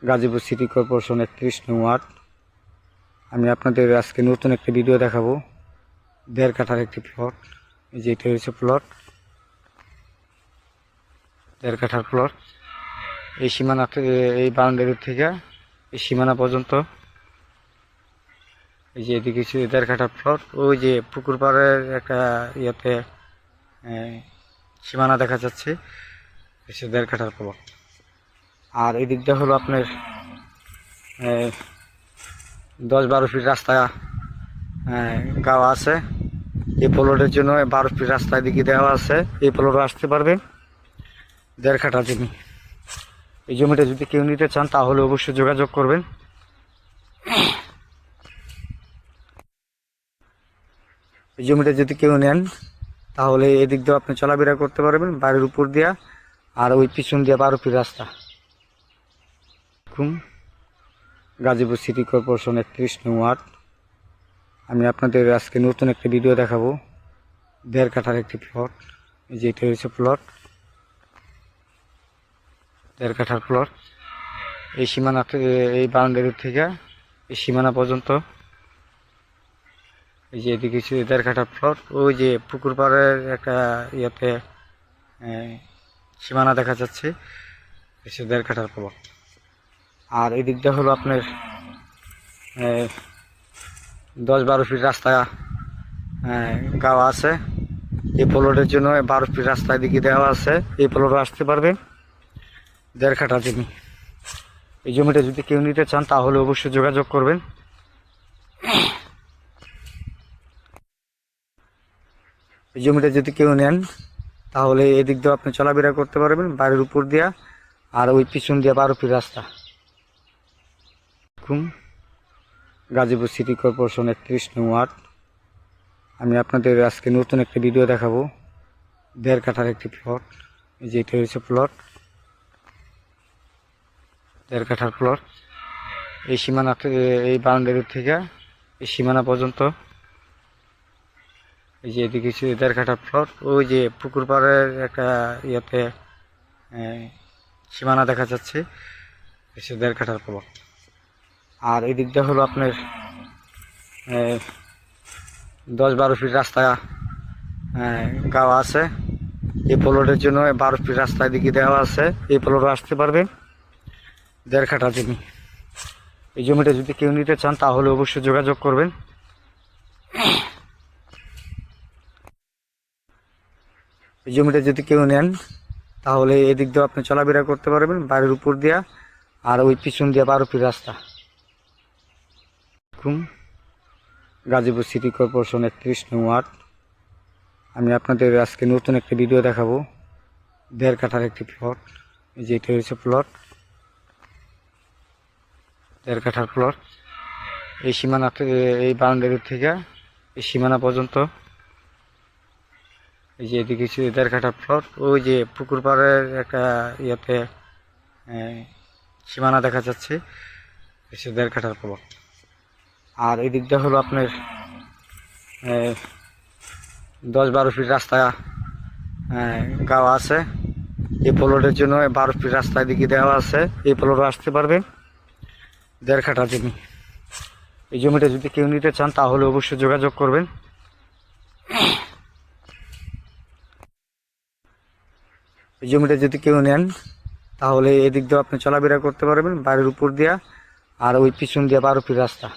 Gazipur city corporation 31 নং word. আমি আপনাদের আজকে নতুন একটা ভিডিও দেখাবো। 1.5 কাঠার একটি প্লট। এই যে এটা হচ্ছে প্লট, 1.5 কাঠার প্লট। এই সীমানা, এই বাউন্ডারি থেকে এই সীমানা পর্যন্ত, এই যে এদিকে 1.5 কাঠার প্লট। ওই যে পুকুর পাড়ের একটা ইয়েতে সীমানা দেখা যাচ্ছে, 1.5 কাঠার প্লট। আর এই দিকটা হলো আপনার 10-12 ফিট রাস্তা গাওয়া আছে। এই প্লটের জন্য 12 ফিট রাস্তা এদিকে দেওয়া আছে। এই প্লটও আসতে পারবে। 1.5 কাঠা জমি। এই জমিটা যদি কেউ নিতে চান তাহলে অবশ্যই যোগাযোগ করবেন। এই জমিটা যদি কেউ নেন তাহলে এদিক দিয়ে আপনি চলাফেরা করতে পারবেন, বাড়ির উপর দিয়া। আর ওই পিছন দিয়ে 12 ফিট রাস্তা। গাজীপুর সিটি কর্পোরেশন 31 নং ওয়ার্ড। আমি আপনাদের আজকে নতুন একটা ভিডিও দেখাবো। 1.5 কাঠার একটি প্লট। এই যে এটা হচ্ছে প্লট, 1.5 কাঠার প্লট। এই সীমানা, এই বাউন্ডারি থেকে এই সীমানা পর্যন্ত, এই যে এদিকে 1.5 কাঠার প্লট। ওই যে পুকুর পাড়ের একটা ইয়েতে সীমানা দেখা যাচ্ছে, 1.5 কাঠার প্লট। আর এই দিকটা হলো আপনার 10-12 ফিট রাস্তা গাওয়া আছে। এই প্লটের জন্য 12 ফিট রাস্তা এদিকে দেওয়া আছে। এই প্লটও আসতে পারবে। 1.5 কাঠা জমি। এই জমিটা যদি কেউ নিতে চান তাহলে অবশ্যই যোগাযোগ করবেন। এই জমিটা যদি কেউ নেন তাহলে এদিক দিয়ে আপনি চলাফেরা করতে পারবেন, বাড়ির উপর দিয়া। আর ওই পিছন দিয়ে 12 ফিট রাস্তা। গাজীপুর সিটি কর্পোরেশন 31 নং ওয়ার্ড। আমি আপনাদের আজকে নতুন একটা ভিডিও দেখাবো। 1.5 কাঠার একটি প্লট। এই যে এটা হচ্ছে প্লট, 1.5 কাঠার প্লট। এই সীমানা, এই বাউন্ডারি থেকে এই সীমানা পর্যন্ত, এই যে এদিকে 1.5 কাঠার প্লট। ওই যে পুকুর পাড়ের একটা ইয়েতে সীমানা দেখা যাচ্ছে, 1.5 কাঠার প্লট। আর এই দিকটা হলো আপনার 10-12 ফিট রাস্তা গাওয়া আছে। এই প্লটের জন্য 12 ফিট রাস্তা এদিকে দেওয়া আছে। এই প্লটও আসতে পারবে। 1.5 কাঠা জমি। এই জমিটা যদি কেউ নিতে চান তাহলে অবশ্যই যোগাযোগ করবেন। এই জমিটা যদি কেউ নেন তাহলে এদিক দিয়ে আপনি চলাফেরা করতে পারবেন, বাড়ির উপর দিয়া। আর ওই পিছন দিয়ে 12 ফিট রাস্তা। গাজীপুর সিটি কর্পোরেশন 31 নং ওয়ার্ড। আমি আপনাদের আজকে নতুন একটা ভিডিও দেখাবো। 1.5 কাঠার একটি প্লট। এই যে এটা হচ্ছে প্লট, 1.5 কাঠার প্লট। এই সীমানা, এই বাউন্ডারি থেকে এই সীমানা পর্যন্ত, এই যে এদিকে 1.5 কাঠার প্লট। ওই যে পুকুর পাড়ের একটা ইয়েতে সীমানা দেখা যাচ্ছে, 1.5 কাঠার প্লট। আর এই দিকটা হলো আপনার 10-12 ফিট রাস্তা গাওয়া আছে। এই প্লটের জন্য 12 ফিট রাস্তা এদিকে দেওয়া আছে। এই প্লটও আসতে পারবে। 1.5 কাঠা জমি। এই জমিটা যদি কেউ নিতে চান তাহলে অবশ্যই যোগাযোগ করবেন। এই জমিটা যদি কেউ নেন তাহলে এদিক দিয়ে আপনি চলাফেরা করতে পারবেন, বাড়ির উপর দিয়া। আর ওই পিছন দিয়ে 12 ফিট রাস্তা।